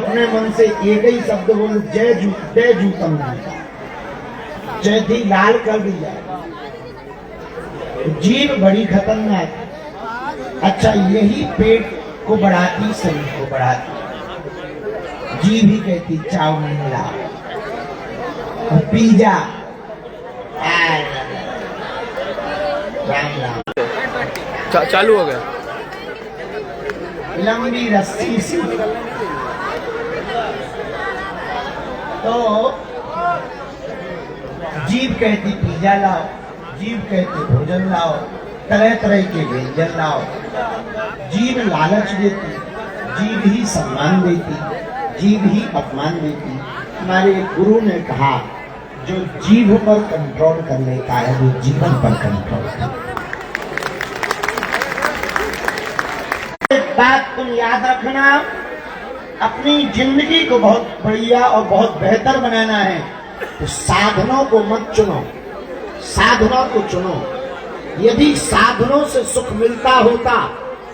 अपने मन से एक ही शब्द बोल, जय जूतम, जय थी लाल कर दी जाए। जीभ बड़ी खतरनाक। अच्छा, यही पेट को बढ़ाती, शरीर को बढ़ाती। जीभ ही कहती चाउमीन ला, पिज्जा, राम राम। चालू हो गया। लंबी रस्सी सी। तो जीभ कहती पिज्जा लाओ, जीभ कहती भोजन लाओ, तरह तरह के व्यंजन लाओ। जीभ लालच देती, जीभ ही सम्मान देती, जीभ ही अपमान देती। हमारे गुरु ने कहा, जो जीभ पर कंट्रोल कर लेता है वो जीवन पर कंट्रोल कर। एक बात तुम याद रखना, अपनी जिंदगी को बहुत बढ़िया और बहुत बेहतर बनाना है तो साधनों को मत चुनो, साधनों को चुनो। यदि साधनों से सुख मिलता होता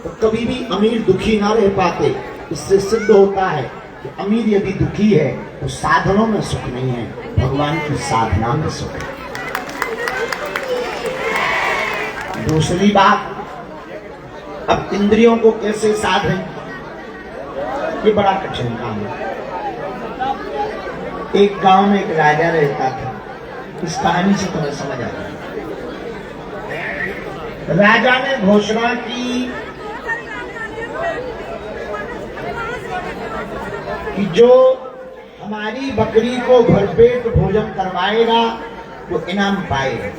तो कभी भी अमीर दुखी ना रह पाते। इससे सिद्ध होता है कि अमीर यदि दुखी है तो साधनों में सुख नहीं है, भगवान की साधना में सुख है। दूसरी बात, अब इंद्रियों को कैसे साधें, ये बड़ा कठिन काम है। एक गांव में एक राजा रहता था। इस कहानी से तुम्हें समझ आ जाए। राजा ने घोषणा की कि जो हमारी बकरी को भरपेट भोजन करवाएगा वो इनाम पाएगा।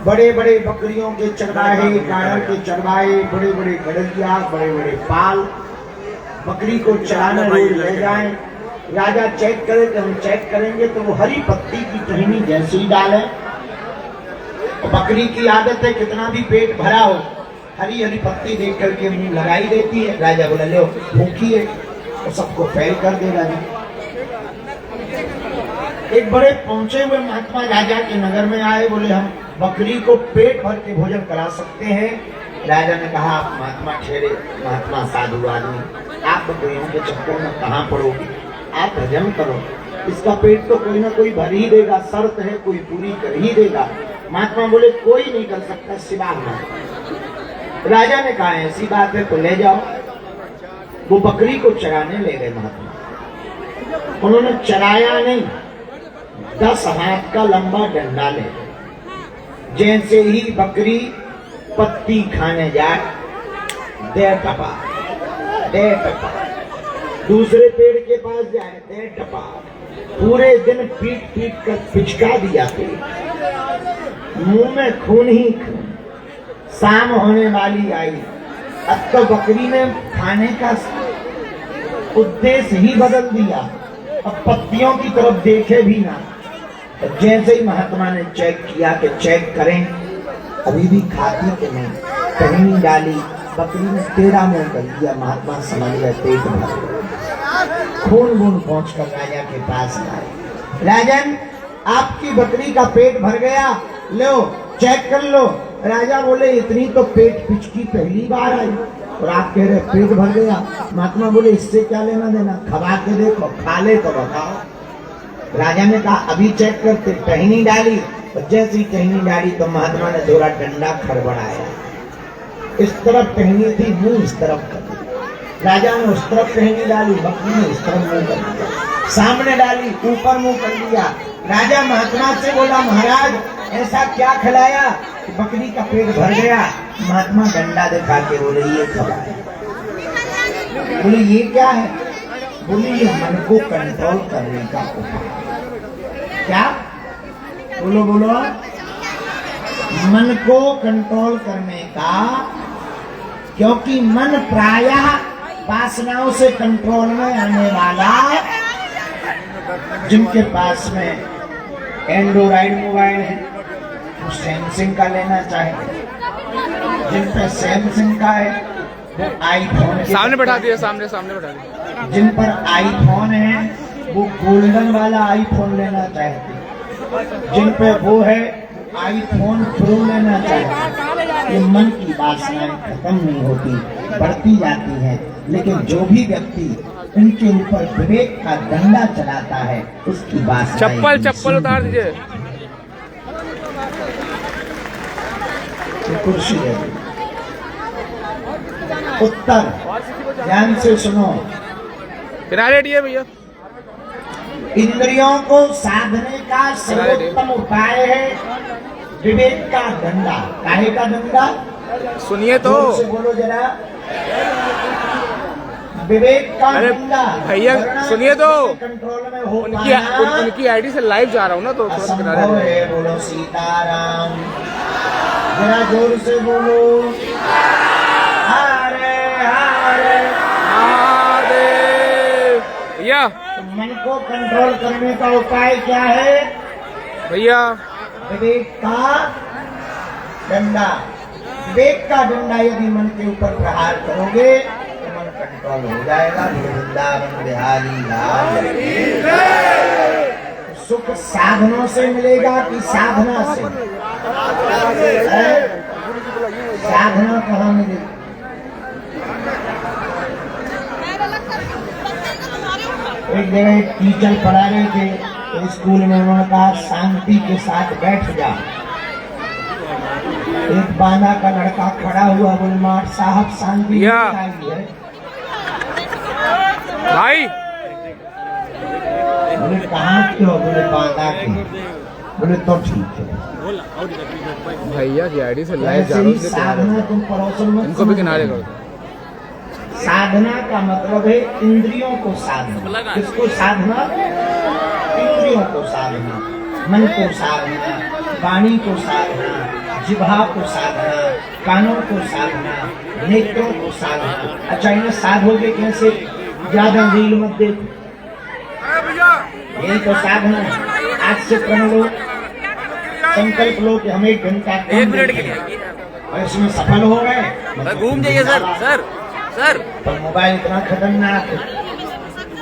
बड़े बड़े बकरियों के चरवाहे, गाड़ल के चरवाहे, बड़े बड़े गड़िया, बड़े बड़े पाल बकरी को चराने रोज ले जाएं। राजा चेक करे कि हम चेक करेंगे तो वो हरी पत्ती की टहनी जैसे ही डाले। बकरी की आदत है कितना भी पेट भरा हो, हरी हरी पत्ती देख करके मुंह लगाई देती है। राजा बोला लो भूखी है, तो सबको फेल कर दे राजा। एक बड़े पहुंचे हुए महात्मा राजा के नगर में आए, बोले हम बकरी को पेट भर के भोजन करा सकते हैं। राजा ने कहा, आप महात्मा ठहरे, महात्मा साधु आदमी, आप बकरियों के चक्कर में कहाँ पड़ोगे, आप भजन करो, इसका पेट तो कोई ना कोई भर ही देगा, शर्त है कोई पूरी कर ही देगा। महात्मा बोले कोई नहीं कर सकता सिवा मैं। राजा ने कहा ऐसी बात है तो ले जाओ। वो बकरी को चराने ले गए महात्मा। उन्होंने चराया नहीं, 10 हाथ का लंबा डंडा ले, जैसे ही बकरी पत्ती खाने जाए, दे टपा, दे टपा, दूसरे पेड़ के पास जाए, दे टपा, पूरे दिन पीट पीट कर पिचका दिया पेड़, मुंह में खून ही खून। शाम होने वाली आई, अब तो बकरी ने खाने का उद्देश्य ही बदल दिया, अब पत्तियों की तरफ देखे भी ना। तो जैसे ही महात्मा ने चेक किया कि चेक करें, अभी भी खाती कि नहीं, टहनी डाली, बकरी ने टेढ़ा मुंह कर दिया। महात्मा समझ गए पेट भर। खून बूंद पहुंचकर राजा के पास आए, राजन आपकी बकरी का पेट भर गया, लो चेक कर लो। राजा बोले इतनी तो पेट पिचकी पहली बार आई और आप कह रहे पेट भर गया। महात्मा बोले इससे क्या लेना देना, खवा के देखो, खा ले तो बताओ। राजा ने कहा अभी चेक करते। टहनी डाली और जैसी टहनी डाली तो महात्मा ने थोड़ा डंडा खड़बड़ाया, इस तरफ टहनी थी, मुंह इस तरफ कर दिया। राजा ने उस तरफ टहनी डाली, बकरी ने इस तरफ मुंह कर दिया, सामने डाली, ऊपर मुंह कर दिया। राजा महात्मा से बोला महाराज ऐसा क्या खिलाया कि बकरी का पेट भर गया। महात्मा डंडा दिखा के बोले ये खिलाया। बोले ये क्या है, बोले ये मन को कंट्रोल करने का उपाय। क्या बोलो बोलो, मन को कंट्रोल करने का, क्योंकि मन प्रायः वासनाओं से कंट्रोल में आने वाला। जिनके पास में एंड्रॉइड मोबाइल है वो सैमसंग का लेना चाहिए, जिन पर सैमसंग का है वो आईफोन, सामने बैठा दिया, सामने बैठा दिया। जिन पर आईफोन है वो गोल्डन वाला आईफोन लेना चाहते, जिन पे वो है आईफोन प्रो लेना चाहते। ये मन की वासनाएं खत्म नहीं होती, बढ़ती जाती है। लेकिन जो भी व्यक्ति इनके ऊपर विवेक का डंडा चलाता है, उसकी बात चप्पल चप्पल उतार दीजिए। कुर्सी है। उत्तर ध्यान से सुनो। किनारे हटिए भैया। इंद्रियों को साधने का सर्वोत्तम उपाय है विवेक का डंडा। काहे का डंडा? सुनिए तो। जोर से बोलो जरा। विवेक का अरे डंडा। भैया सुनिए तो। कंट्रोल में हो उनकी आईडी से लाइव जा रहा हूँ ना, तो थोड़ा सा किनारे असंभव हटिए। है। बोलो सीताराम। जरा जोर से बोलो। हरे हरे महादेव। भैया तो मन को कंट्रोल करने का उपाय क्या है? भैया विवेक का डंडा। विवेक का डंडा यदि मन के ऊपर प्रहार करोगे तो मन कंट्रोल हो जाएगा। वृंदावन बिहारी लाल। सुख साधनों से मिलेगा कि साधना से? साधना कहाँ मिलेगी? एक जगह एक टीचर पढ़ा रहे थे तो स्कूल में उन्होंने कहा शांति के साथ बैठ जा। एक बांदा का लड़का खड़ा हुआ, बोले मार साहब शांति या। नहीं आई है। भाई बोले कहाँ के हो? बोले बांदा के। बोले तो ठीक है। भैया की आईडी से लाइव जा ऐसे रहा ही हूँ, इसलिए किनारे साधना हटो। तुम परोसन मत इनको भी समझो। किनारे करो। साधना का मतलब है इंद्रियों को साधना। किसको साधना? इंद्रियों को साधना, मन को साधना, वाणी को साधना, जिह्वा को साधना, कानों को साधना, नेत्रों को साधना। अच्छा इन्हें साधोगे कैसे? ज्यादा रील मत देखो, यही तो साधना है। आज से प्रण लो, संकल्प लो कि हम 1 घंटा 1 मिनट के लिए और इसमें सफल हो गए। घूम जाइए सर। पर मोबाइल इतना खतरनाक है,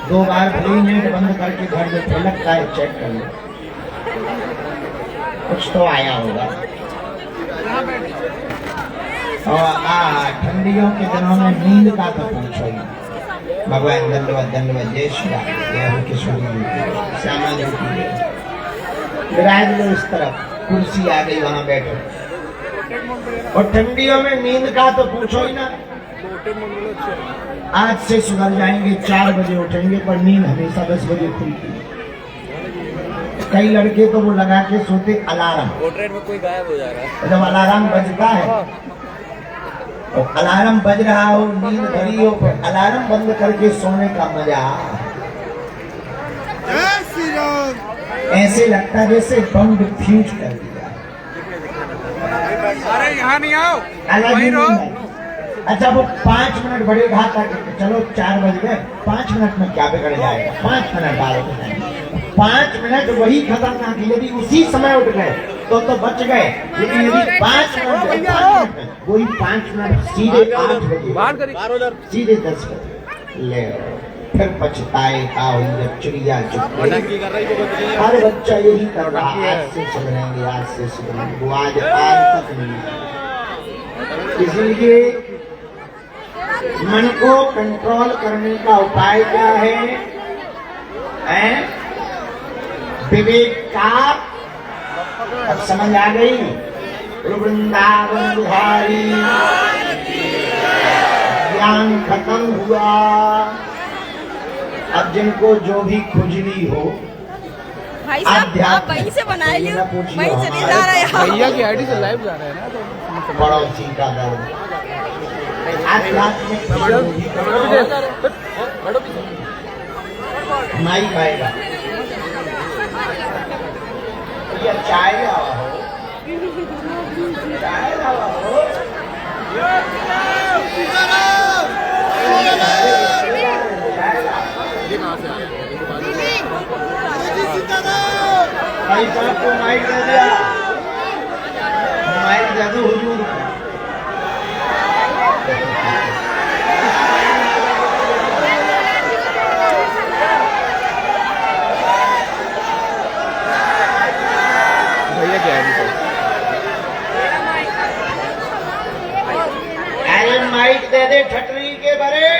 2 बार फ्री नेट बंद करके घर में फलक का है, चेक कर लो कुछ तो आया होगा। और ठंडियों के दिनों में नींद का तो पूछो ही। भगवान दंडवत जय श्री राम, जय हो किशोरी जी, श्यामा जी की। विराज लो इस तरफ, कुर्सी आ गई, वहां बैठो। और ठंडियों में नींद का तो पूछो ही ना। आज से सुधर जाएंगे, 4 बजे उठेंगे, पर नींद हमेशा 10 बजे खुलती है। कई लड़के तो वो लगा के सोते अलार्म, पोर्ट्रेट में कोई गायब हो जा रहा है। जब अलार्म बजता है तो अलार्म बज रहा हो, नींद भरी हो, पर अलार्म बंद करके सोने का मजा ऐसे लगता है जैसे बम डिफ्यूज कर दिया। अरे यहाँ नहीं आओ। अलग ही नहीं है। अच्छा वो 5 मिनट बड़े घात तक, चलो 4 बज गए, 5 मिनट में क्या बिगड़ जाएगा? 5 मिनट डालो, 5 मिनट वही खतरनाक है। यदि उसी समय उठ गए तो बच गए, लेकिन यदि 5 मिनट वही 5 मिनट सीधे 8 बजे, बाहर करिए। सीधे 10 बजे ले आओ। फिर पछताए का जब चिड़िया चुप गई। हर बच्चा यही कर रहा है, आज से सुधरेंगे, आज से सुधरेंगे, वो आज तक नहीं। इसलिए मन को कंट्रोल करने का उपाय क्या है? विवेक का। अब समझ आ गई? वृंदावन बिहारी ज्ञान खत्म हुआ। अब जिनको जो भी खुजली हो, भाई साहब आप वहीं से बना लियो, वहीं चले जा रहे हैं। भैया की आईडी से लाइव जा रहे हैं ना, तो पड़ोसी का दर्द। आज रात में माइक आएगा, भैया चाय लावा हो, चाय लावा हो। भाई साहब को माइक दे दिया, माइक दे दो हुजूर को। भैया की आईडी से। अरे माइक दे दे ठटरी के बरे।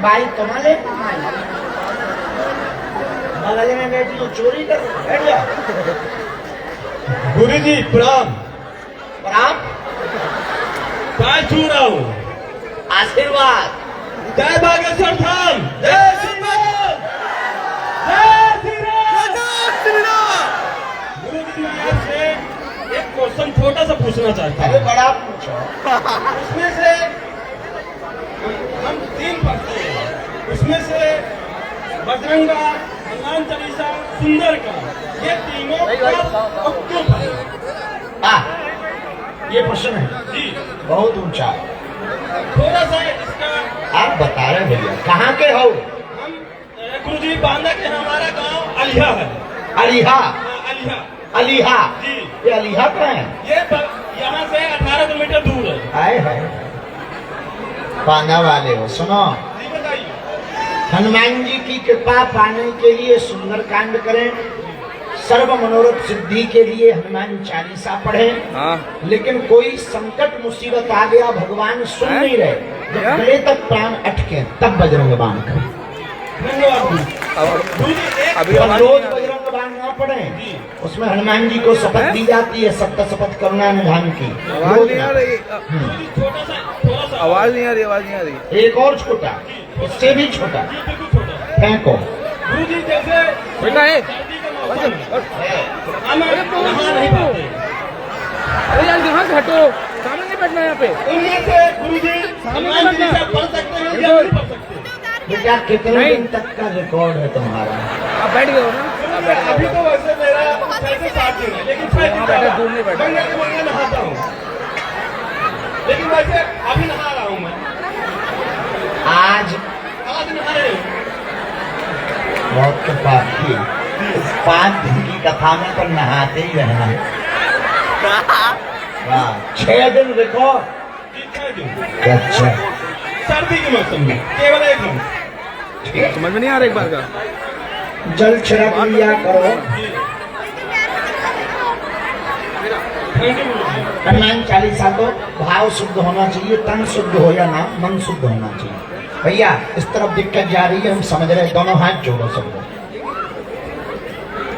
बाइक तो ना ले बगल में बैठी तो चोरी कर बैठ जा। गुरु जी प्रणाम। प्रणाम। काय छू रहा हूँ। आशीर्वाद। जय बागेश्वर धाम। जय श्री राम। जय श्री राम। गुरु जी मैं आपसे एक क्वेश्चन छोटा सा पूछना चाहता अरे हूँ। बड़ा पूछो। उसमें से हम 3 पढ़ते हैं, उसमें से बजरंगा, हनुमान चालीसा, सुंदर का, ये तीनों कब और क्यों पढ़े? ये प्रश्न है जी बहुत ऊंचा। थोड़ा सा इसका आप बता रहे भैया कहाँ के हो? हम गुरु जी बांदा के हमारा गांव अलिहा है। अलीहा। अलिहा अलीहा। जी। ये अलीहा कहाँ है? ये यहाँ से 18 किलोमीटर दूर है। आए है पाना वाले हो। सुनो, जी बताइए। हनुमान जी की कृपा पाने के लिए सुंदरकांड करें, सर्व मनोरथ सिद्धि के लिए हनुमान चालीसा पढ़ें। हाँ लेकिन कोई संकट मुसीबत आ गया, भगवान सुन नहीं रहे, जब क्या? गले तक प्राण अटके तब बजरंग बाण करें। धन्यवाद गुरु जी। अब गुरु जी एक अभी और आवाज रोज नहीं आ रही। बजरंग बाण ना पढ़ें, उसमें हनुमान जी को शपथ दी जाती है, सप्त शपथ करुणा निधान की। आवाज रोज नहीं आ ना। रही। गुरु जी थोड़ा सा आवाज नहीं आ रही, आवाज नहीं आ रही। एक और छोटा, इससे भी छोटा जी बिल्कुल छोटा। फेंको। गुरु जी जैसे बेटा है। सर्दी का मौसम है, हम नहा नहीं पाते, अरे यार यहाँ से हटो, सामने नहीं बैठना यहाँ पे। उनमें से गुरु जी हनुमान चालीसा पढ़ सकते हैं या नहीं पढ़ सकते? बेटा कितने नहीं। दिन तक का रिकॉर्ड है तुम्हारा? आप बैठ गए हो ना? आप बैठ अभी गए तो वैसे मेरा 7 दिन है, लेकिन वहाँ बैठे, दूर नहीं बैठे। मैं नहाता हूँ, लेकिन वैसे अभी नहा रहा हूँ मैं। आज आज नहा रहे हूँ। बहुत कृपा की, इस 5 दिन की कथा में तो नहाते ही रहना है। वाह, 6 दिन रिकॉर्ड। जी 6 दिन अच्छा, सर्दी के मौसम में केवल 1 दिन। समझ में नहीं आ रहा एक बार का। जल छिड़क लिया करो। थैंक यू गुरु जी। हनुमान चालीसा तो भाव शुद्ध होना चाहिए, तन शुद्ध हो या ना, मन शुद्ध होना चाहिए। भैया इस तरफ दिक्कत जा रही है, हम समझ रहे हैं, दोनों हाथ जोड़ो सब लोग।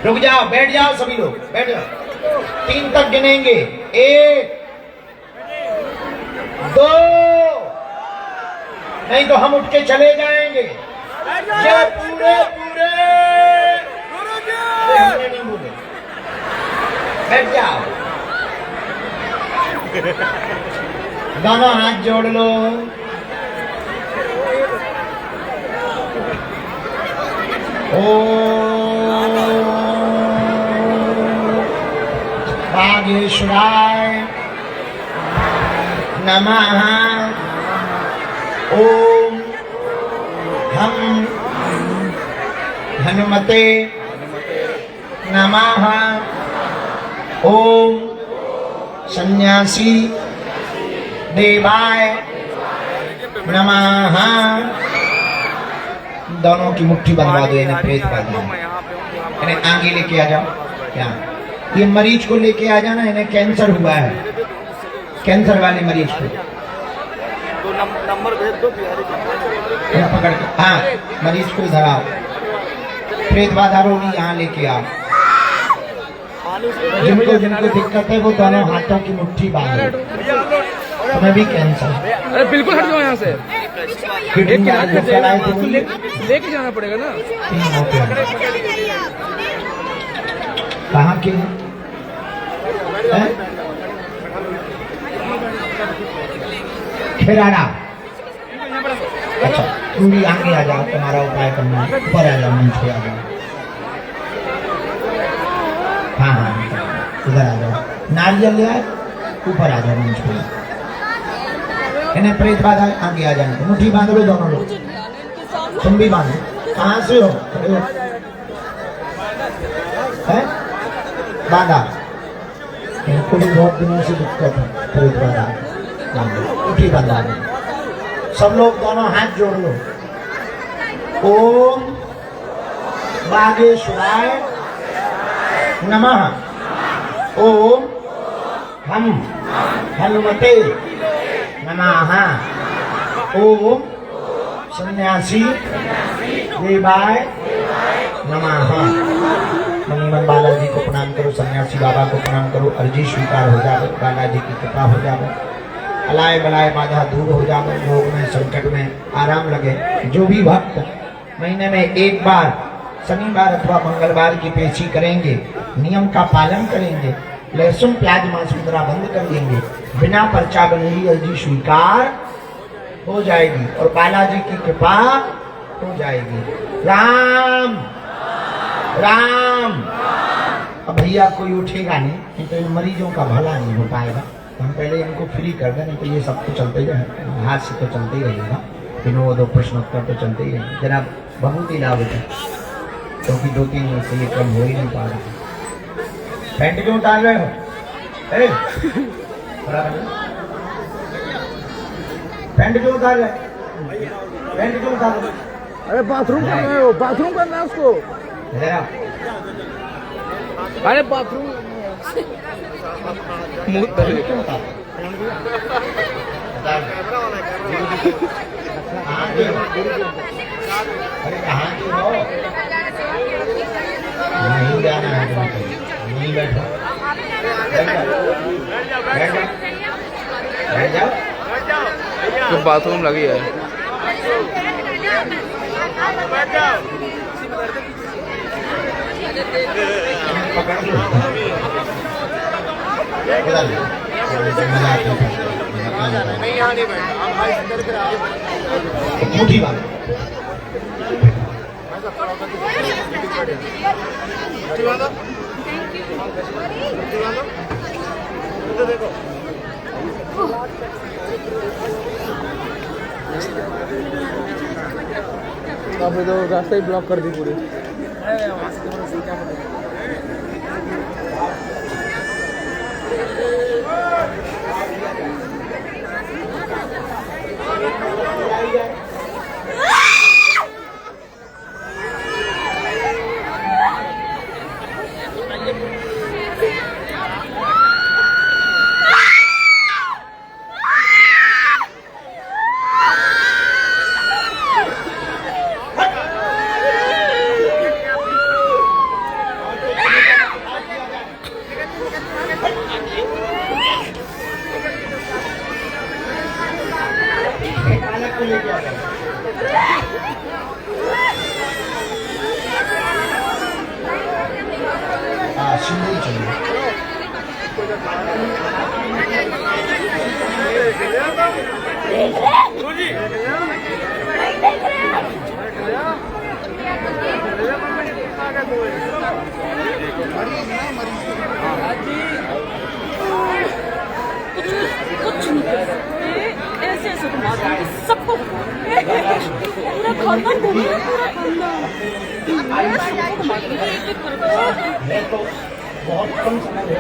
रुक जाओ, बैठ जाओ सभी लोग, बैठ जाओ। 3 तक गिनेंगे, 1 2, नहीं तो हम उठ के चले जाएंगे। ये पूरे हमने नहीं बोले, बैठ जाओ। दोनों हाथ जोड़ लो। ओम बागेश्वराय नमः। ओम हम हनुमते नमः। ओम सन्यासी देवाय नमः। दोनों की मुट्ठी बनवा दो, इन्हें प्रेत बांधना है। इन्हें आगे लेके आ जाओ। क्या ये मरीज को लेके आ जाना, इन्हें कैंसर हुआ है, कैंसर वाले मरीज को नंबर भेज दो। इन्हें पकड़ के, हाँ मरीज को इधर आओ, प्रेत बाधा रोगी यहाँ लेके आओ। जिनको जिनको दिक्कत है वो दोनों हाथों की मुट्ठी बांधो। तुम्हें भी कैंसर, अरे बिल्कुल हट जाओ यहाँ से। किडनी एक आज गिलास चलाए तो उसको लेके जाना पड़ेगा ना। 3 होते हैं। कहाँ के हैं? खिराना। अच्छा तुम भी आगे आ जाओ, तुम्हारा उपाय करना है। ऊपर आ जाओ, मंच पे आ जाओ। हाँ हाँ इधर आ जाओ, नारियल ले आए, ऊपर आ जाओ मंच पे। इन्हें प्रेत बाधा, आगे आ जाने, मुट्ठी बांध लो दोनों लोग। तुम भी बांधो। कहाँ से हो? हैं? बांधा। इनको भी बहुत दिनों से दिक्कत है, प्रेत बाधा। मुट्ठी बांधा दो। सब लोग दोनों हाथ जोड़ लो। ओम बागेश्वराय नमः। ओम हम हनुमते नमः। ओम सन्यासी देवाय नमः। मनीमन बालाजी को प्रणाम करो, सन्यासी बाबा को प्रणाम करो। अर्जी स्वीकार हो जाए, बालाजी की कृपा हो जाए, अलाय बलाय बाधा दूर हो जाए, रोग में संकट में आराम लगे। जो भी भक्त महीने में एक बार शनिवार अथवा मंगलवार की पेशी करेंगे, नियम का पालन करेंगे, लहसुन प्याज मांस मुद्रा बंद कर देंगे, बिना पर्चा बनेगी अर्जी स्वीकार हो जाएगी और बालाजी की कृपा हो जाएगी। राम राम। अब भैया कोई उठेगा नहीं तो इन मरीजों का भला नहीं हो पाएगा। हम पहले इनको फ्री कर दें, नहीं तो ये सब तो चलते ही रहे, हाथ से तो चलते ही रहेगा, विनोद और प्रश्नोत्तर तो चलते ही रहेंगे। जरा बहुत ही लाभ है, क्योंकि 2-3 दिन से ये कम हो ही नहीं पा रहा। पैंट क्यों उतार रहे हो? पैंट क्यों उतार रहे? पैंट क्यों उतार रहे? अरे बाथरूम कर रहे हो, बाथरूम करना है उसको। अरे बाथरूम मुंह पैंट क्यों उतार? अरे कहाँ की हो? नहीं जाना है तुम्हें, नहीं बैठो, बैठ जाओ। तो बाथरूम लगी है। पकड़ लो। मुट्ठी बांध। अब तो रास्ता ही ब्लॉक कर दी पूरी। सिंदूर चाहिए। कुछ नहीं ऐसे ऐसे सबको पूरा खानदान घूमिए, पूरा खानदान मैं तो बहुत कम समय है,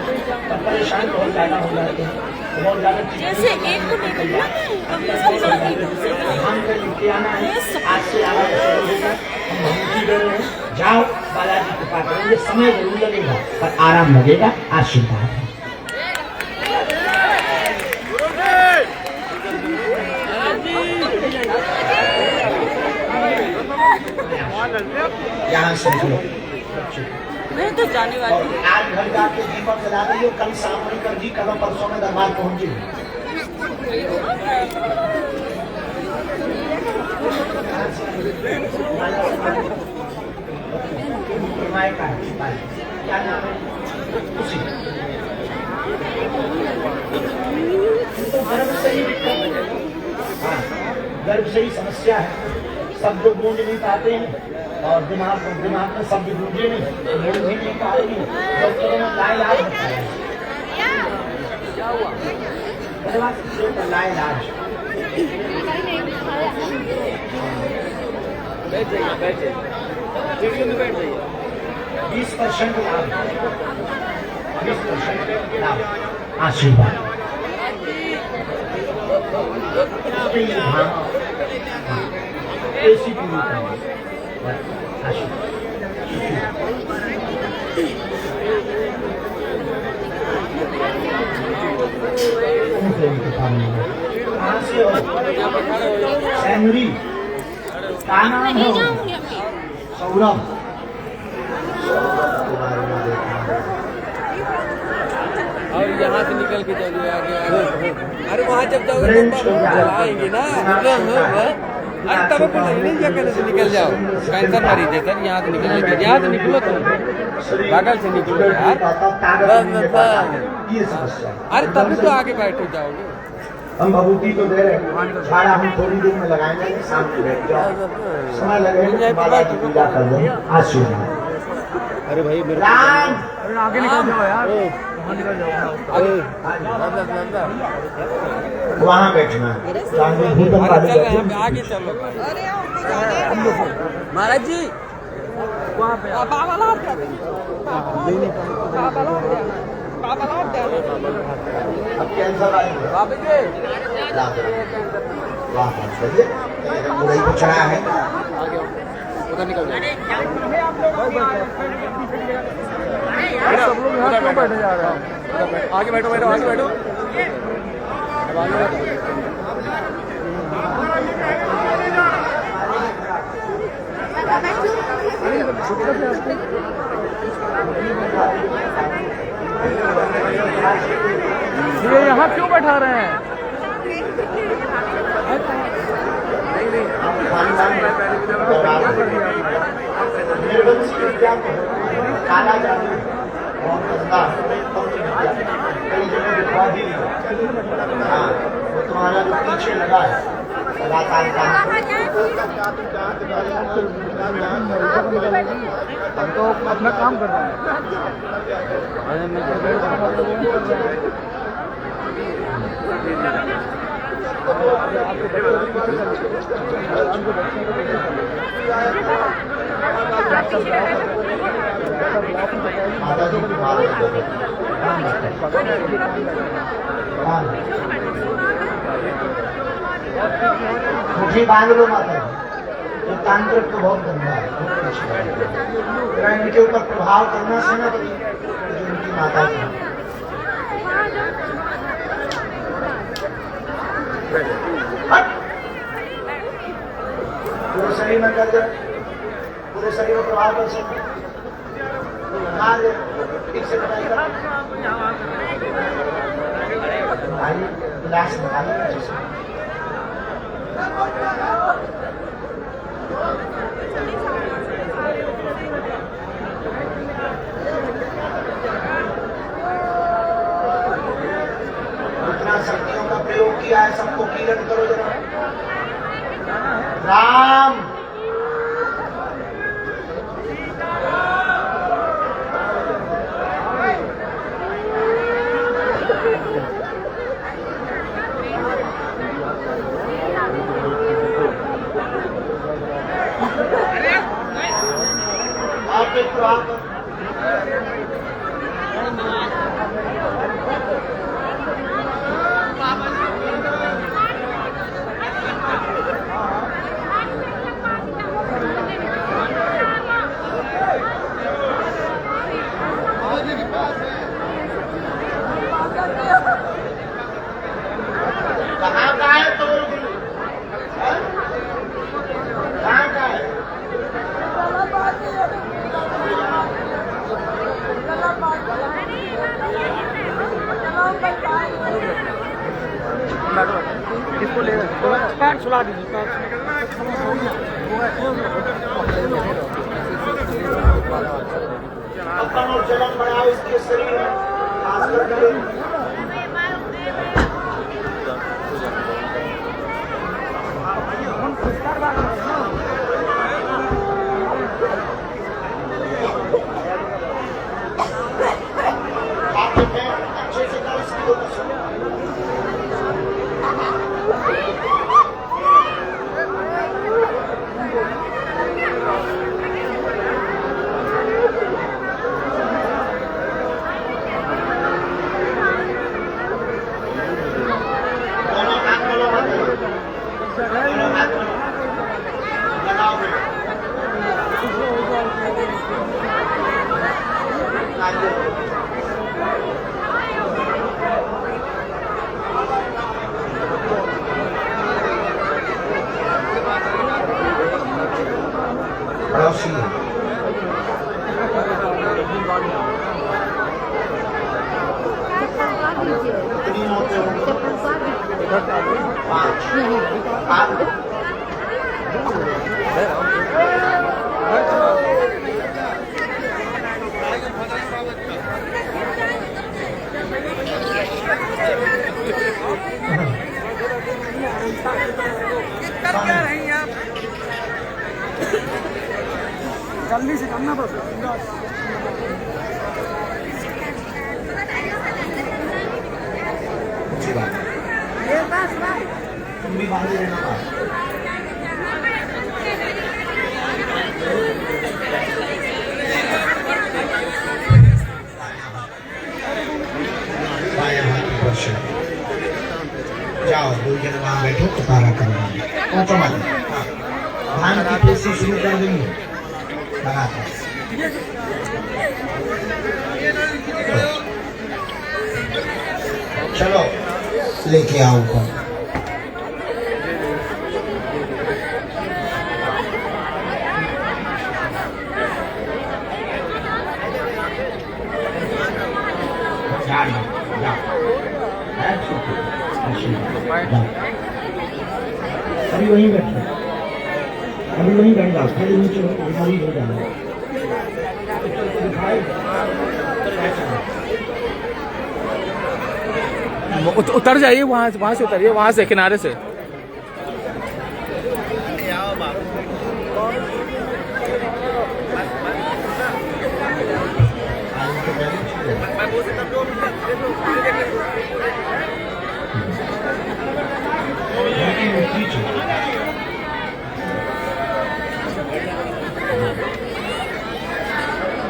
पर परेशान बहुत ज्यादा हो जाते हैं, बहुत ज्यादा जैसे एक को लेकर हम कर लेके आना है। आज से आवाज हम भक्ति कर रहे हैं। जाओ बालाजी की कृपा करेंगे, समय जरूर लगेगा पर आराम लगेगा। आशीर्वाद है। यहाँ से मैं तो जाने वाली और आज घर जाके दीपक जला रही हो, कल शाम में कर जी, कल परसों में दरबार पहुंची। क्या नाम है? खुशी। गर्भ से ही हाँ, गर्भ से ही समस्या है। शब्द गूंज नहीं पाते हैं और दिमाग में शब्द गूंजे नहीं, बोल भी नहीं पा रही। डॉक्टरों ने लाइलाज बताया, लाइलाज। बैठ जाइए 20% लाभ, 20% लाभ। आशीर्वाद। ऐसी पूरी कहाँ से हो? सैनरी क्या नाम है? नहीं जाऊंगी अभी। सौरभ। सौरभ के बारे में देखना है। और यहाँ से निकल के चलिए आगे आगे। अरे वहाँ जब जाओगे फ्रेंच तो हो जाएगा। आएंगे ना अरे तब को नहीं क्या कहने से निकल जाओ। कैंसर मरीज है सर, यहाँ से निकल, यहाँ से निकलो तुम, बगल से निकलो यार। ये समस्या। अरे तभी तो आगे बैठो जाओगे। हम भभूति तो दे रहे हैं, झाड़ा हम थोड़ी देर में लगाएंगे, सामने बैठ जाओ, समय लगेगा बाबा की पूजा कर दो। आशीर्वाद। अरे भाई मेरे राम आगे निकल जाओ यार, वहाँ निकल जाओ। वहाँ बैठना है। भूतम अरे वाले चल बैठे। रहे आगे चलो। अरे आओ, महाराज जी वहाँ पे बाबा लौट गया। बाबा लौट गया। बाबा लौट गया। अब कैंसर आएंगे। बाबा जी वाह चलिए, मुरई को चढ़ा है। उधर निकल जाओ। सब लोग यहाँ क्यों बैठे जा रहे हैं? आगे बैठो बैठो आगे बैठो। ये यहाँ क्यों बैठा रहे हैं? काला जादू और धंधा कई जगह दिखवा दी। हाँ, वो तुम्हारा जो पीछे लगा है लगातार काम। हम तो अपना काम कर रहे हैं। माता जी की बात मुझे बांध लो माता जी। ये तांत्रिक तो बहुत गंदा है, बहुत कुछ है। जरा इनके ऊपर प्रभाव करना सेनापति, जो उनकी माता जी हैं। हट! पूरे शरीर में कर दे, पूरे शरीर में प्रभाव कर सकते। ठीक से बनाई कर आइए, गिलास बना लो अच्छे से। इतना शक्तियों का प्रयोग किया है, सबको कीर्तन करो जरा। राम आप एक प्रभाव करो। कहाँ का है तो कहाँ का है? इसको ले पैक सुला दीजिए। अपन और जलन बढ़ाओ इसके शरीर में, खास करके आपके पैर अच्छे से करो इसकी वजह से। 5 7 जल्दी से करना बस अच्छी बात है। तुम भी बाहर ही रहना बात। बायां हाथ ऊपर से। जाओ 2 जन वहां बैठो कतारा करो पहुंचो मत। हाँ, धान की पेशी शुरू कर देंगे लगाते हैं। चलो लेके आओ ऊपर। अभी वहीं बैठो, अभी वहीं बैठ जाओ, खाली नीचे मरीज हो जाना। उतर जाइए वहाँ से उतरिए, वहाँ से किनारे से।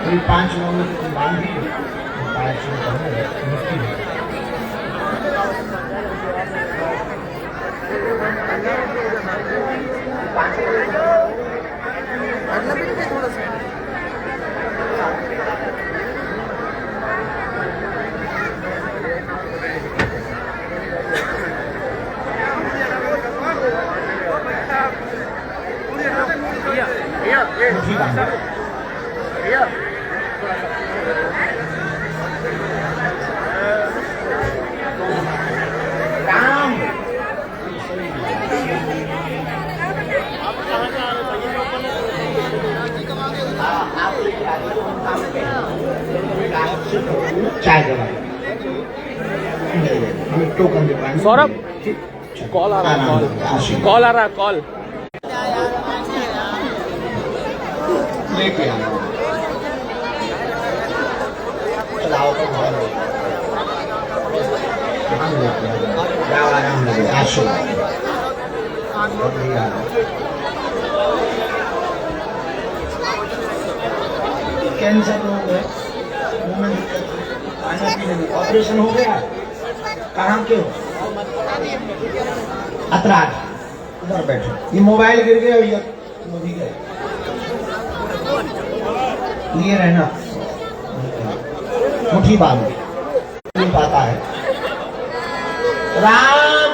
अभी 5 लोगों को बांध दी, 5 लोग चाय के बाद टोकन दुकान। सौरभ कॉल आ रहा है, कॉल आ रहा है, कॉल लेके आओ। चलाओ तो आराम लगे आशीर्वाद। कैंसर हो गए, मुंह में दिक्कत, खाने पीने में ऑपरेशन हो गया। कहाँ के हो? अतराज, उधर बैठो। ये मोबाइल गिर गया भैया, वो भी गए। लिए रहना, मुट्ठी बांधो, नहीं पाता है। राम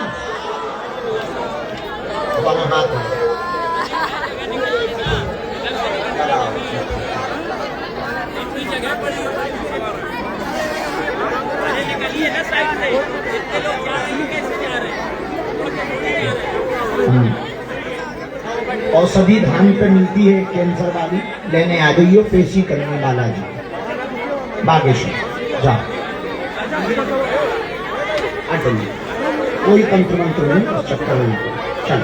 दोनों हाथ में। औषधि धाम पे मिलती है कैंसर वाली, लेने आ जाइए। पेशी करने वाला जी बागेश्वर जा आइए। कोई तंत्र मंत्र नहीं, चक्कर नहीं। चल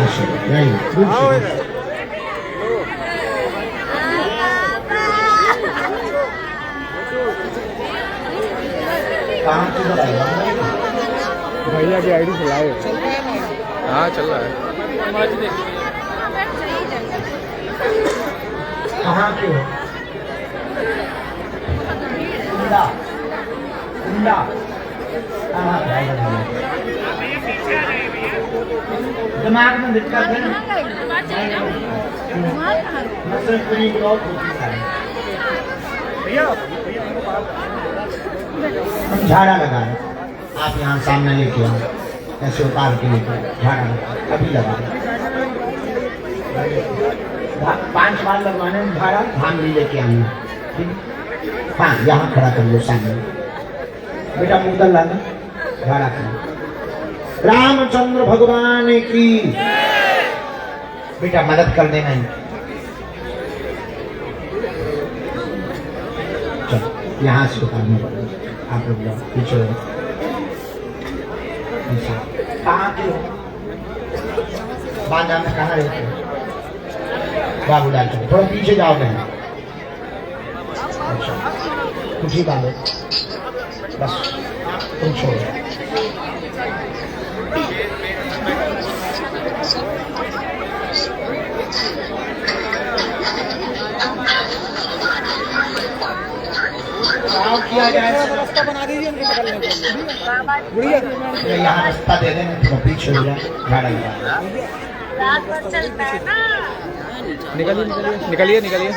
आशीर्वाद नहीं दूर से। कहाँ किधर आएगा? भैया की आईडी चलाए। हाँ चल रहा है। कहाँ के हो? कुंडा कुंडा दिमाग में दिक्कत है ना? हम झाड़ा लगा रहे, आप यहाँ सामने लेके आओ, ऐसे उतार के लेके झाड़ा लगा, अभी लगा 5 बार लगवाने में झाड़ा, धान भी लेके आना। ठीक, हाँ यहाँ खड़ा कर लो सामने। बेटा मुँह लाना, घड़ा करें। रामचंद्र भगवान की बेटा मदद कर देना ही। चलो यहाँ से उतारने पड़ेगा। आप लोग पीछे हो। कहाँ के हो? बांधा में कहाँ रहते हो? बाबूलाल चलो थोड़ा पीछे जाओ बहन। अच्छा कुछ ही बांधो बस, तुम छोड़ो। किया जाए रास्ता बना दीजिए उनको निकलने के लिए। यहाँ रास्ता दे देना, तो पीछे हो जाए गाड़ा रात भर चलता है ना। निकलिए निकलिए निकलिए निकलिए।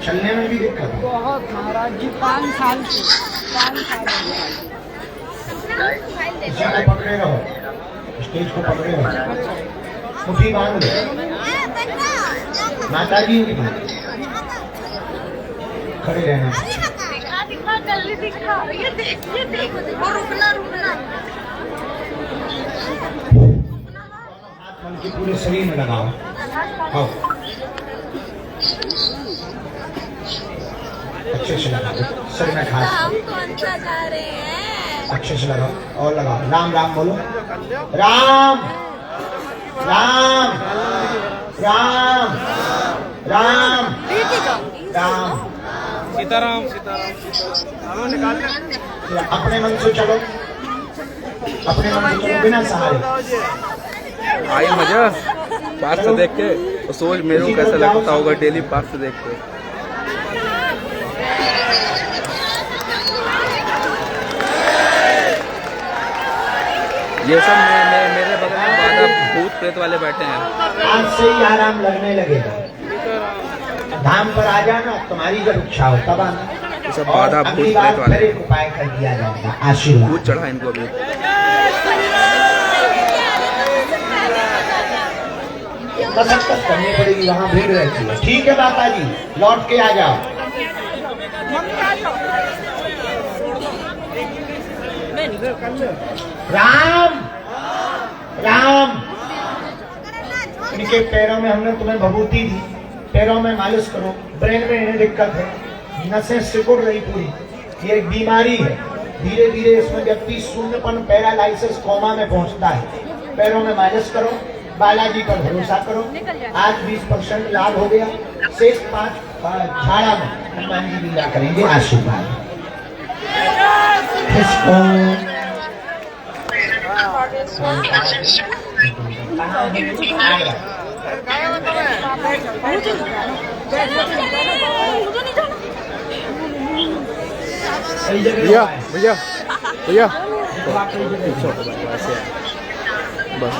चलने में भी दिक्कत है बहुत महाराज जी 5 साल से 5 साल इसी को पकड़े रहो, स्टेज को पकड़े रहो, मुट्ठी बांध लो। माता जी खड़े रहना। दिखा जल्दी दिखा। ये देख वो रुकना रुकना। हाथ मन के पूरे शरीर में लगाओ। आओ अच्छे से लगाओ, सर में खास हम कौन सा जा रहे हैं? अच्छे से लगाओ और लगाओ। राम राम बोलो। राम राम राम राम राम सीताराम सीताराम निकाल ले। अपने मन से चलो, अपने मन से चलो बिना सहारे। आई मजा पास से देख के तो सोच मेरे को कैसा लगता होगा डेली पास से देख के। ये सब मेरे बगल में बाधा भूत प्रेत वाले बैठे हैं। आज से ही आराम लगने लगेगा। धाम पर आ जाना, तुम्हारी जब इच्छा हो तब आना। सब और बाधा भूत अगली बार प्रेत वाले फिर एक उपाय कर दिया जाएगा। आशीर्वाद भूत चढ़ा इनको भी। मशक्कत करनी पड़ेगी, वहाँ भीड़ रहती है। ठीक है माता जी, लौट के आ जाओ। राम राम इनके पैरों में हमने तुम्हें भभूति दी, पैरों में मालिश करो। ब्रेन में इन्हें दिक्कत है, नसें सिकुड़ रही पूरी, ये एक बीमारी है। धीरे धीरे इसमें व्यक्ति शून्यपन पैरालाइसिस कोमा में पहुंचता है। पैरों में मालिश करो, बालाजी पर भरोसा करो। आज 20% लाभ हो गया, शेष 5 झाड़ा में हनुमान जी लीला करेंगे। आशीर्वाद भैया भैया भैया बस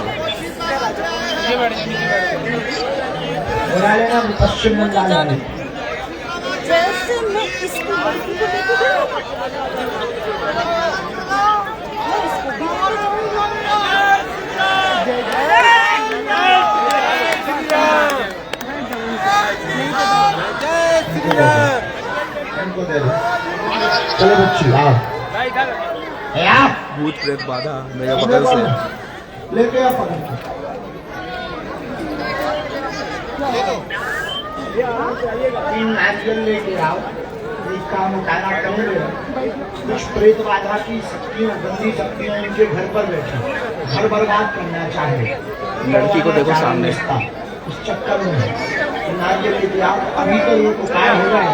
बुला लेना, पश्चिम बंगाल वाले। जैसे मैं इसकी बल्कि को देखूंगा मैं इसको भी मार इनको दे दो। चलो बच्ची आओ, आओ भूत प्रेत बाधा मेरे बगल से। लेके आओ पकड़ के। तीन नारियल लेके आओ, एक काम उठाना करेंगे। कुछ प्रेत बाधा की शक्तियाँ, गंदी शक्तियाँ इनके घर पर बैठी, घर बर्बाद करना चाहे। लड़की को देखो सामने। इस चक्कर में नारियल लेके आओ। अभी तो एक उपाय हो रहा है,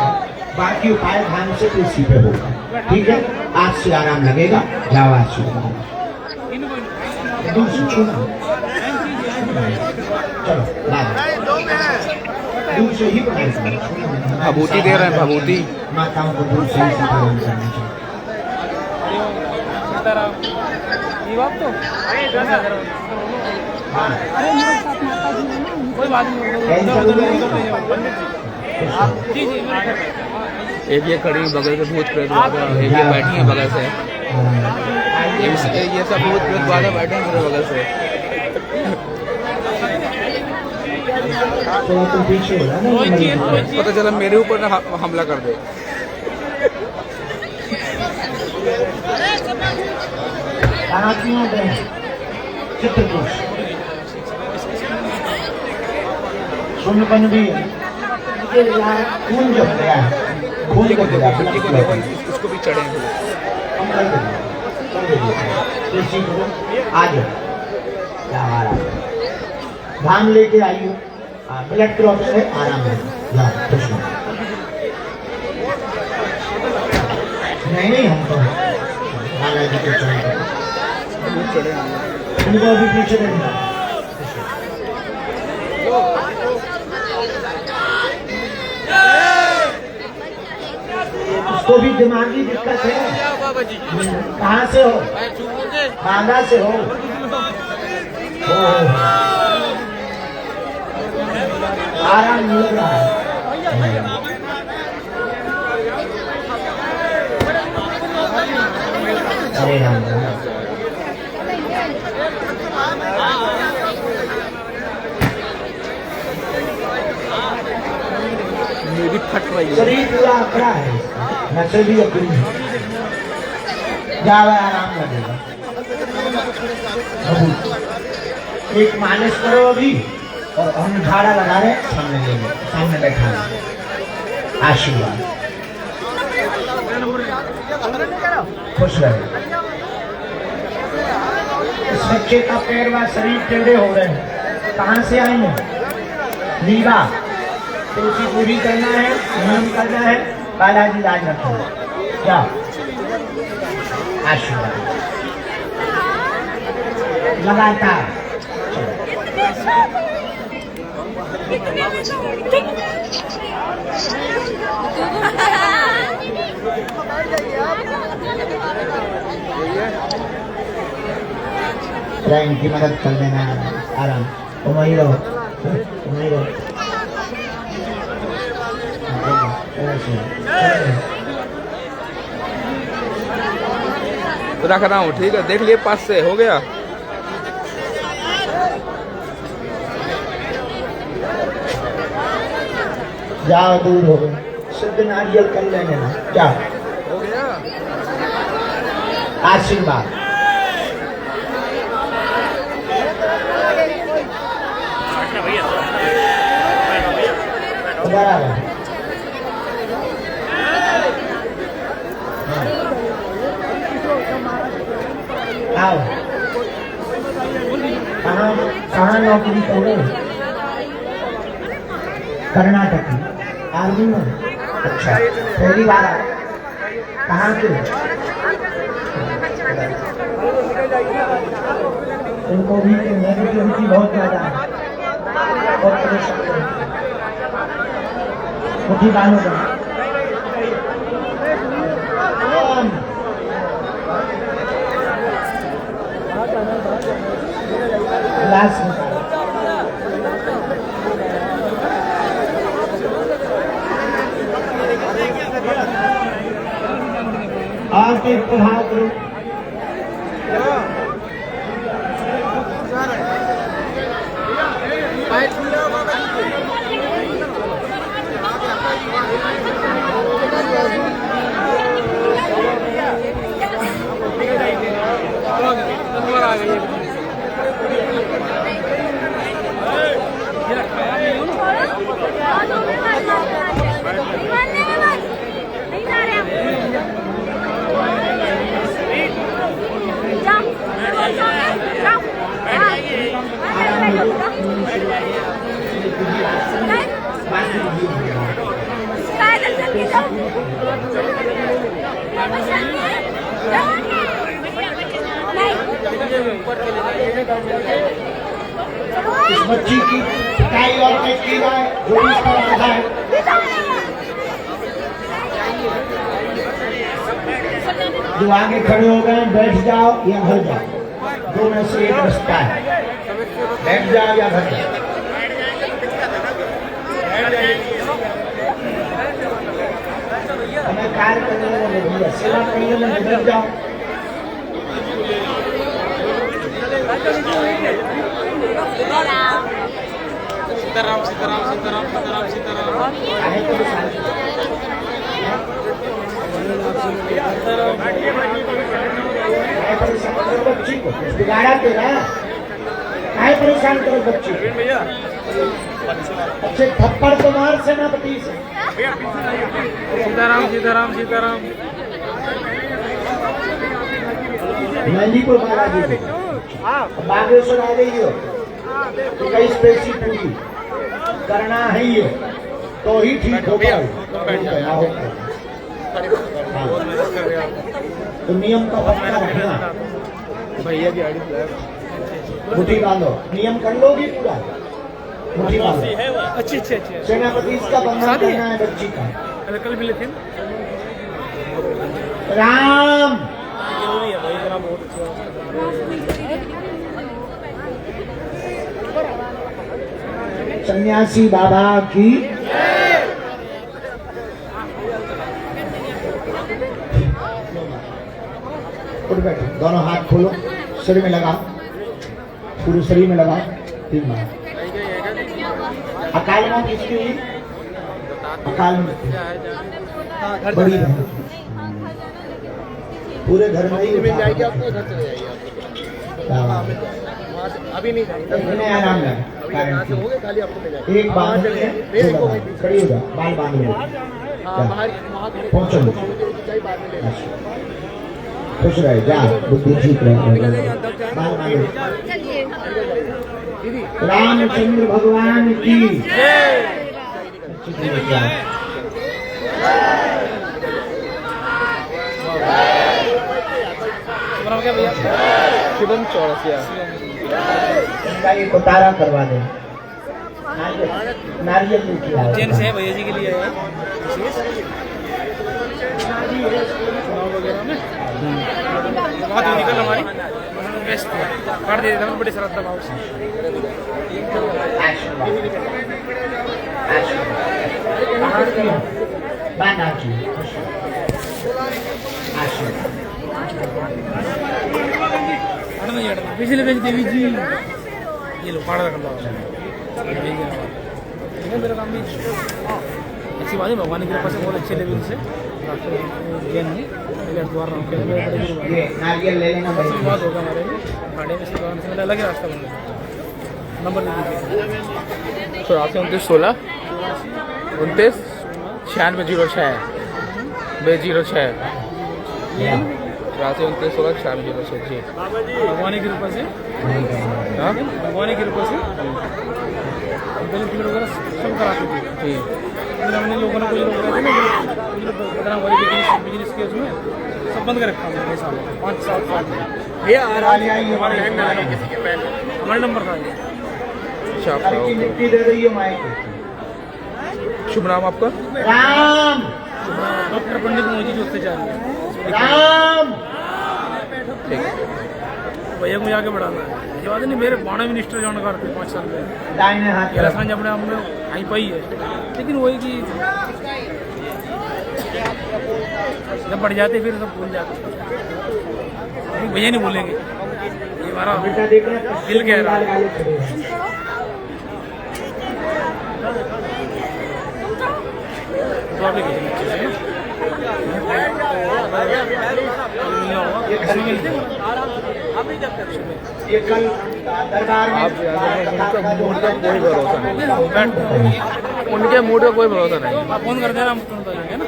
बाकी उपाय ध्यान से तुलसी पे होगा। ठीक है, आज से आराम लगेगा। जाओ आशीर्वाद दूर से छूना। चलो दूर से ही भभूति दे रहे हैं, भभूति। माताओं को दूर से ही पालन करना चाहिए। कोई बात नहीं। एक ये खड़ी बगल से भूत प्रेत बाधा, एक ये बैठी है बगल से। ये सब भूत प्रेत बाधा बैठे हैं मेरे बगल से। तो तुम पीछे हो ना, पता चला मेरे ऊपर ना हमला कर दे। पांचों में चित्रकूट सुनपन भी खून जब गया खून जब गया इसको भी चढ़े आज धाम लेके आई हूँ ब्लड क्रॉप से आराम है नहीं हम तो बालाजी के चढ़े उनको अभी पीछे नहीं उसको भी दिमागी दिक्कत है। बाबा जी कहाँ से हो? बांदा से हो? आराम मिल रहा है। हरे राम मेरी फट रही है। शरीर पूरा अकड़ा है, नशे भी अकड़ी है। ज्यादा आराम लगेगा। एक मालिश करो अभी और हम झाड़ा लगा रहे सामने ले लो, सामने बैठा रहे। आशीर्वाद खुश रहे। इस बच्चे का पैर व शरीर टेढ़े हो रहे हैं। कहाँ से आए हैं? लीवा तुलसी पूरी करना है, नियम करना है, बालाजी राज रखना क्या आशीर्वाद लगातार इनकी मदद कर देना। आराम तुम वही रहो, तुम वही रहो। रख रहा हूँ, ठीक है, देख लिए पास से हो गया। जाओ दूर हो गए, शुद्ध नारियल कर लेने ना, जाओ हो गया। आशीर्वाद बराबर आओ। कहाँ नौकरी कर रहे? कर्नाटक में आर्मी में। अच्छा, पहली बार आए? कहाँ के? उनको भी नेगेटिविटी बहुत ज्यादा है, बहुत परेशान है। मुट्ठी बांधो बना। ग्लास निकालो। आप एक प्रभाव करो। इस बच्ची की पिटाई और पेट की जाए, जो भी इसका रखा है। जो आगे खड़े हो गए बैठ जाओ या घर जाओ, दो में से एक रास्ता है, बैठ जाओ या घर जाओ। हमें कार्य करने वाले सेवा करने में निकल जाओ। सीताराम सीताराम सीताराम सीताराम सीताराम बच्ची को कुछ बिगाड़ा तेरा, काहे परेशान करो बच्ची को? भैया अच्छे थप्पड़ तो मार सेनापति से। सीताराम सीताराम सीताराम। मेहंदीपुर महाराज जी बागेश्वर आ गई हो तो कई स्पेसी पूरी करना है ये तो ही ठीक हो पाए। हाँ। तो नियम का पक्का रखना। भैया की आईडी मुट्ठी बांधो, नियम कर लोगी पूरा, मुट्ठी बांधो। अच्छी अच्छी अच्छी। सेनापति इसका बंधन करना है बच्ची का। कल भी लेते हैं राम सन्यासी बाबा की उठ बैठो, दोनों हाथ खोलो, शरीर में लगाओ, पूरे शरीर में लगाओ 3 बार। अकाल मौत किसकी हुई? अकाल मौत बड़ी बहन पूरे घर में ही जाएगी, आपको घर चले जाइए। अभी नहीं जाएगी, आराम है। एक बांध खड़ी हो जाओ, बाल बांध लो, पहुंचो खुश रहे, जा बुद्धि ठीक रहे, बाल बांध लो। रामचंद्र भगवान की शिवम चौरसिया इनका ये उतारा करवा दे। नारियल लेके आओ। चेन से भैया जी के लिए है चुनाव वगैरह में बहुत यूनिकल हमारी बेस्ट काट दे देता हूँ बड़ी श्रद्धा भाव से। बांधा की पिछले पेज देवी जी ये लो पाड़ा रख लो। मेरा काम भी ऐसी बात है, भगवान की कृपा से बहुत अच्छे लेवल से ज्ञान है। ये नारियल ले लेना भाई। बात होगा हमारे में भाड़े में से अलग ही रास्ता बन गया। नंबर लिख दीजिए 84 29 16 29 96 06 206 84 29 16 96 06 जी। भगवान की कृपा से हाँ भगवान की कृपा से बेनिफिट वगैरह सब कराते थे। जी फिर हमने लोगों ने कुछ लोग रहते ना बदनाम वाली बिजनेस के उसमें सब बंद कर रखा हमने 5 साल हमारे नंबर था ये। अच्छा अरे की मिट्टी दे रही है माई को। शुभ नाम आपका? राम डॉक्टर पंडित मोदी जी उससे जा रही है। राम ठीक भैया को आगे बढ़ाना है। ये बात नहीं मेरे बाणा मिनिस्टर जॉन करते 5 साल में दाहिने हाथ ये सांझ अपने हम में आई पाई है, लेकिन वही कि जब बढ़ जाते फिर सब भूल जाते। भैया नहीं बोलेंगे, ये हमारा बेटा देखना दिल कह रहा है। तो आप लिखिए अच्छे से ये कल दरबार में आप मूड का कोई भरोसा नहीं, उनके मूड का कोई भरोसा नहीं। आप फोन कर देना, हम तुरंत आ जाएंगे ना।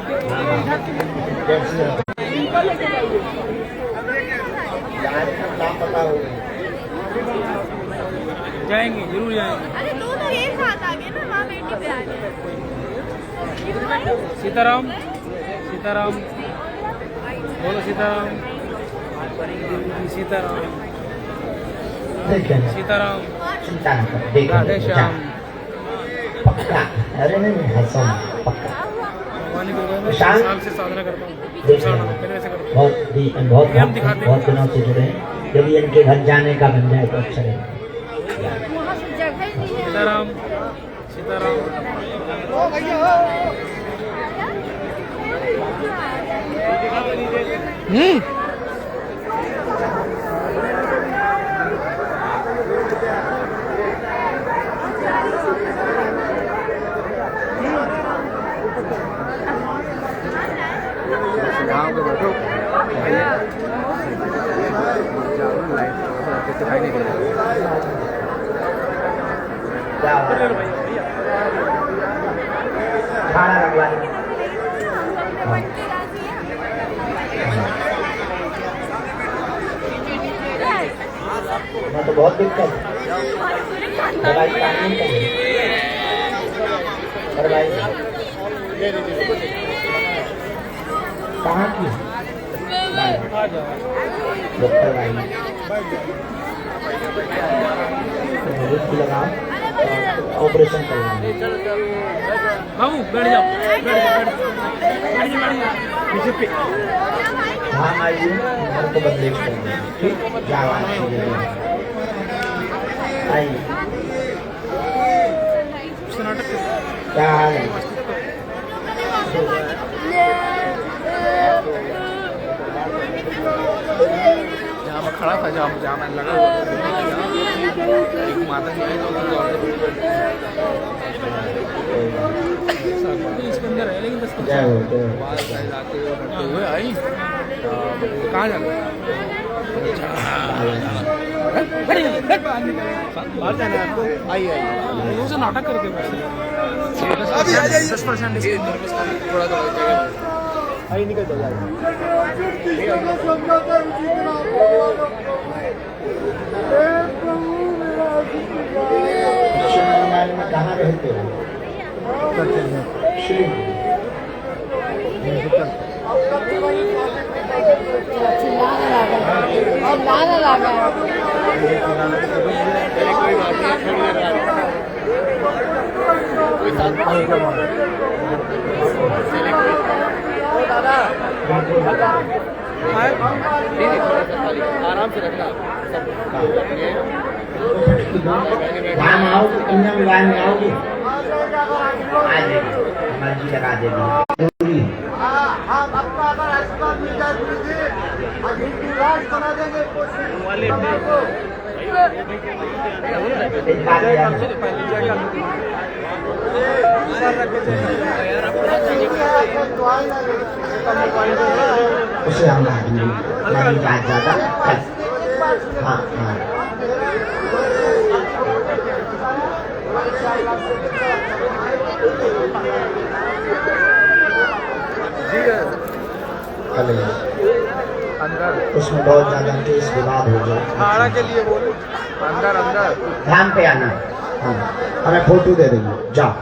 नाम पता हो जाएंगे जरूर जाएंगे। अरे दोनों एक साथ आ गए ना, माँ बेटी पे आ गए। सीताराम सीताराम बोलो सीताराम सीताराम देखिए सीताराम चिंता न करो, देखो राधे श्याम। पक्का। अरे नहीं हंसो पक्का। भगवान की कृपा में शांत। 6 साल से साधना करता हूँ। देखिए पहले वैसे करता हूँ। बहुत हम दिखाते हैं। बहुत दिनों से जुड़े हैं। यदि इनके घर जाने का बन जाए तो अच्छा रहेगा। वहाँ से जगह ही नहीं है। सीताराम सीताराम गाँव के बैठो दिखाई नहीं पड़ रहा। क्या खाना रखवा दो। मैं तो बहुत दिक्कत दवाई कानून का कहाँ की डॉक्टर भाई लगाओ ऑपरेशन करवाएंगे। बाबू बैठ जाओ, हाँ आइए घर को बदलेश करेंगे। ठीक जाओ आइए। क्या हाल है? जहाँ मैं खड़ा था, जहाँ मैं लगा हुआ था, एक माता जी आई तो इसके अंदर है, लेकिन जय हो जय हो। जाते हुए आई कहाँ जाना बाहर जाना है आपको। आइए आइए नाटक करके अभी आ जाइए। 10% थोड़ा थोड़ा आइए निकल जाइए। में कहाँ रहते हो? श्री लाना लगा आराम से रखना। वहाँ में आओगे, कन्या विवाह में आओगे, आ जाएगी मर्जी लगा देगी। जरूरी है। एक बात याद रखो। उसे हम ला देंगे, नहीं ज्यादा। हाँ हाँ अंदर उसमें बहुत ज्यादा केस विवाद हो जाए। खाना के लिए बोलो। अंदर अंदर ध्यान पे आना। हाँ हमें फोटो दे देंगे। जाओ।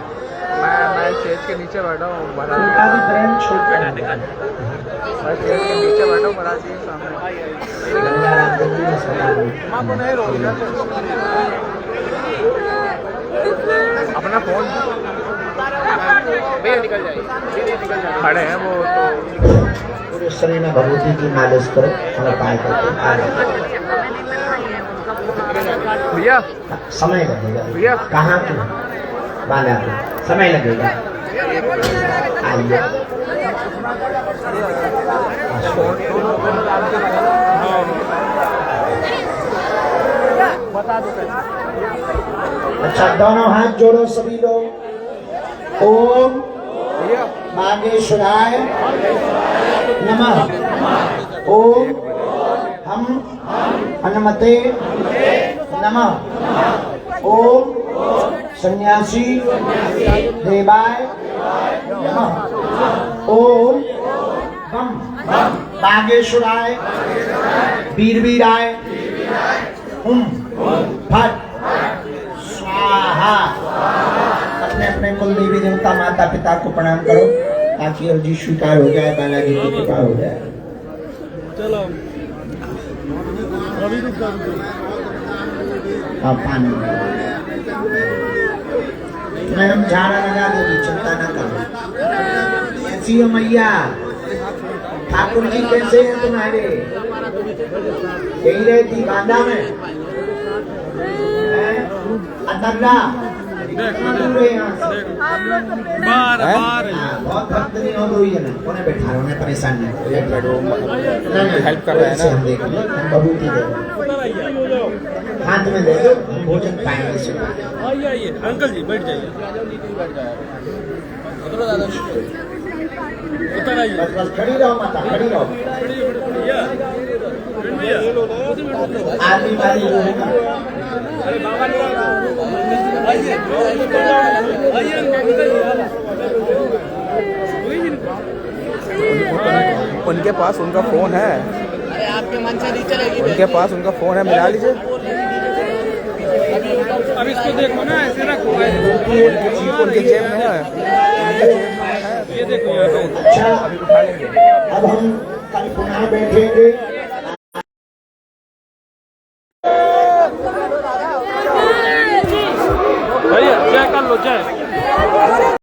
मैं स्टेज के नीचे बैठा हूँ। छोटा भी प्रेम छोटा मैं स्टेज के नीचे बैठा हूँ। बड़ा जी सामने माँ को नहीं रोक अपना फोन भैया निकल जाए। खड़े हैं वो तो पूरे शरीर में भभूति की मालिश करो और पाए करके भैया समय लगेगा। भैया कहाँ की वाला समय लगेगा। आइए बता दो। अच्छा दोनों हाथ जोड़ो सभी लोग। ओम भैया बागेश्वराय नमः। ओम हम हनुमते नमः। ओम सन्यासी देवाय नमः। ओम बम बागेश्वराय वीरवीराय फट स्वाहा। अपने अपने कुल देवी देवता माता पिता को प्रणाम करो ताकि अर्जी स्वीकार हो जाए, बालाजी की कृपा हो जाए। चलो अभी रुक जाओ। हाँ पानी मैं हम झाड़ा लगा देगी, चिंता न करो। ऐसी हो मैया। ठाकुर जी कैसे हैं तुम्हारे? यही रहती बांधा में अतर्रा कितना दूर है यहाँ से? बार बार बहुत भक्त नहीं हो रही है ना, उन्हें बैठा उन्हें परेशान नहीं हेल्प कर रहे हैं ना। हम देख लो, हम बबूती दे हाथ में दे दो, हम भोजन पाएंगे से। आइए आइए अंकल जी बैठ जाइए। उतर आइए। बस बस खड़ी रहो माता, खड़ी रहो। आदमी वाली उनके पास उनका फोन है, अरे आपके मन से नहीं चलेगी। उनके पास उनका फोन है, मिला लीजिए। अब इसको देखो ना, ऐसे रखो, उनके जेब में है, ये देखो यहाँ पे। अच्छा, अब हम कल पुनः बैठेंगे।